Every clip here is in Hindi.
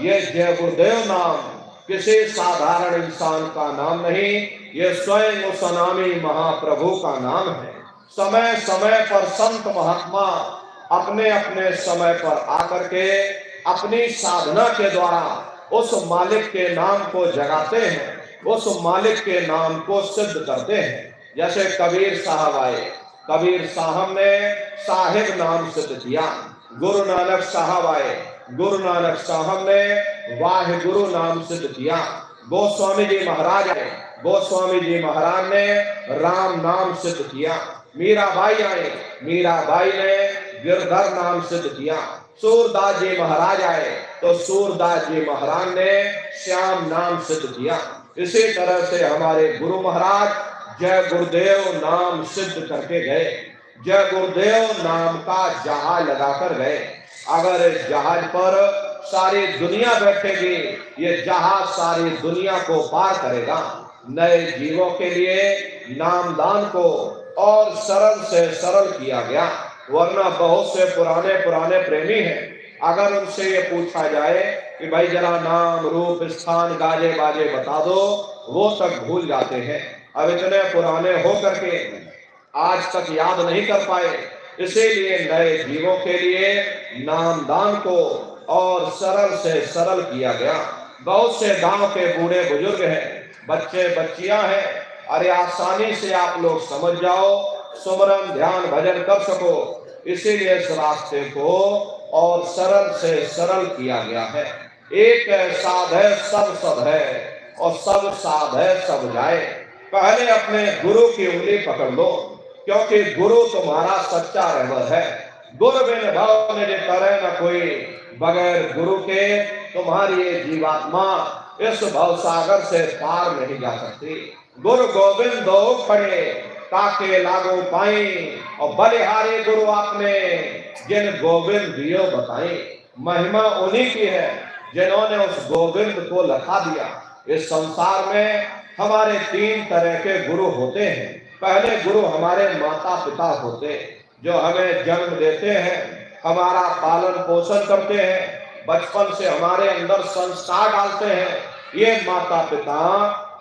ये जय गुरुदेव नाम किसी साधारण इंसान का नाम नहीं, ये स्वयं उस अनामी महाप्रभु का नाम है। समय समय पर संत महात्मा अपने अपने समय पर आकर के अपनी साधना के द्वारा उस मालिक के नाम को जगाते हैं, उस मालिक के नाम को सिद्ध करते हैं। जैसे कबीर साहब आए, कबीर साहब ने साहिब नाम सिद्ध किया। गुरु नानक साहब आए, गुरु नानक साहब ने वाहिगुरु नाम सिद्ध किया। गोस्वामी जी महाराज आए, गोस्वामी जी महाराज ने राम नाम सिद्ध किया। मीराबाई आए, मीराबाई ने गिरधर नाम सिद्ध किया। सूरदास जी महाराज आए तो सूरदास जी महाराज ने श्याम नाम सिद्ध किया। इसी तरह से हमारे गुरु महाराज जय गुरुदेव नाम सिद्ध करके गए। जय गुरुदेव नाम का जहाज लगाकर गए। अगर इस जहाज पर सारी दुनिया बैठेगी, ये जहाज सारी दुनिया को पार करेगा। नए जीवों के लिए नामदान को और सरल से सरल किया गया, वरना बहुत से पुराने पुराने प्रेमी हैं। अगर उनसे ये पूछा जाए कि भाई जरा नाम रूप स्थान गाजे बाजे बता दो, वो सब भूल जाते हैं। अब इतने पुराने हो करके आज तक याद नहीं कर पाए। इसीलिए नए जीवों के लिए नामदान को और सरल से सरल किया गया। बहुत से गांव के बूढ़े बुजुर्ग हैं, बच्चे बच्चियां हैं, अरे आसानी से आप लोग समझ जाओ, सुमरन ध्यान भजन कर सको, इसीलिए इस रास्ते को और सरल से सरल किया गया है। एक साध है सब सद है, और सब साध है सब जाए। पहले अपने गुरु की उंगली पकड़ लो, क्योंकि गुरु तुम्हारा सच्चा रहबर है। गुरु बिन भव निज करे न कोई, बगैर गुरु के तुम्हारी ये जीवात्मा इस भव सागर से पार नहीं जा सकती। गुरु गोविंद दो खड़े ताके लागो पाई, और बलिहारी गुरु आपने जिन गोविंद दियो बताई। महिमा उन्हीं की है जिन्होंने उस गोविंद को लखा दिया। इस संसार में हमारे तीन तरह के गुरु होते हैं। पहले गुरु हमारे माता पिता होते, जो हमें जन्म देते हैं, हमारा पालन पोषण करते हैं, बचपन से हमारे अंदर संस्कार डालते हैं। ये माता पिता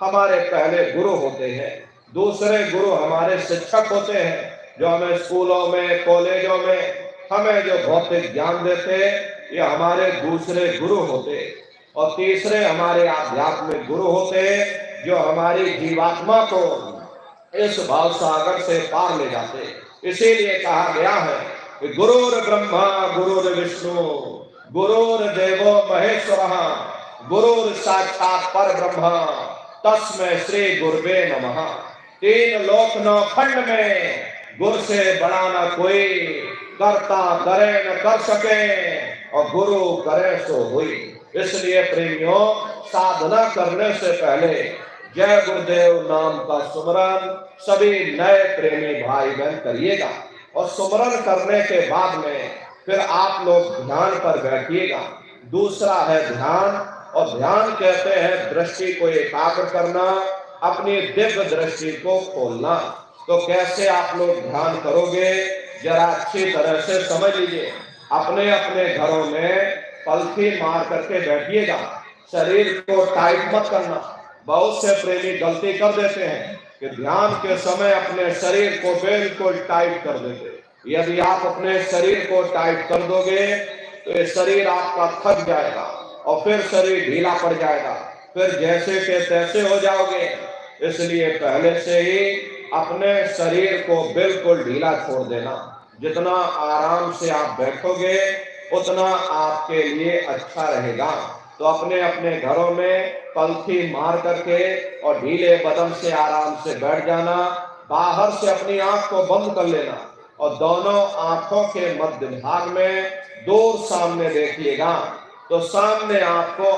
हमारे पहले गुरु होते हैं। दूसरे गुरु हमारे शिक्षक होते हैं, जो हमें स्कूलों में कॉलेजों में हमें जो भौतिक ज्ञान देते, ये हमारे दूसरे गुरु होते। और तीसरे हमारे आध्यात्मिक गुरु होते, जो हमारी जीवात्मा को इस भाव सागर से पार ले जाते। इसीलिए कहा गया है कि गुरुर ब्रह्मा गुरुर विष्णु गुरुर्देवो महेश्वरः गुरुर साक्षात पर ब्रह्म तस्मै श्री गुरुवे नमः। तीन लोक नौ खंड में गुरु से बड़ा न कोई, करता करे न कर सके, और गुरु करे सो हुई। इसलिए प्रेमियों, साधना करने से पहले जय गुरुदेव नाम का सुमरन सभी नए प्रेमी भाई बहन करिएगा। और सुमरन करने के बाद में फिर आप लोग ध्यान पर बैठिएगा। दूसरा है ध्यान, और ध्यान कहते हैं दृष्टि को एकाग्र करना, अपनी दिव्य दृष्टि को खोलना। तो कैसे आप लोग ध्यान करोगे, जरा अच्छी तरह से समझ लीजिए। अपने अपने घरों में पलथी मार करके बैठिएगा, शरीर को टाइट मत करना। बहुत से प्रेमी गलती कर देते हैं कि ध्यान के समय अपने शरीर को बिल्कुल टाइट कर देते। यदि आप अपने शरीर को टाइट कर दोगे तो ये शरीर आपका थक जाएगा, और फिर शरीर ढीला पड़ जाएगा, फिर जैसे के तैसे हो जाओगे। इसलिए पहले से ही अपने शरीर को बिल्कुल ढीला छोड़ देना। जितना आराम से आप बैठोगे उतना आपके लिए अच्छा रहेगा। तो अपने अपने घरों में पलथी मार करके और ढीले बदन से आराम से बैठ जाना। बाहर से अपनी आंख को बंद कर लेना, और दोनों आंखों के मध्य भाग में दूर सामने देखिएगा। तो सामने आपको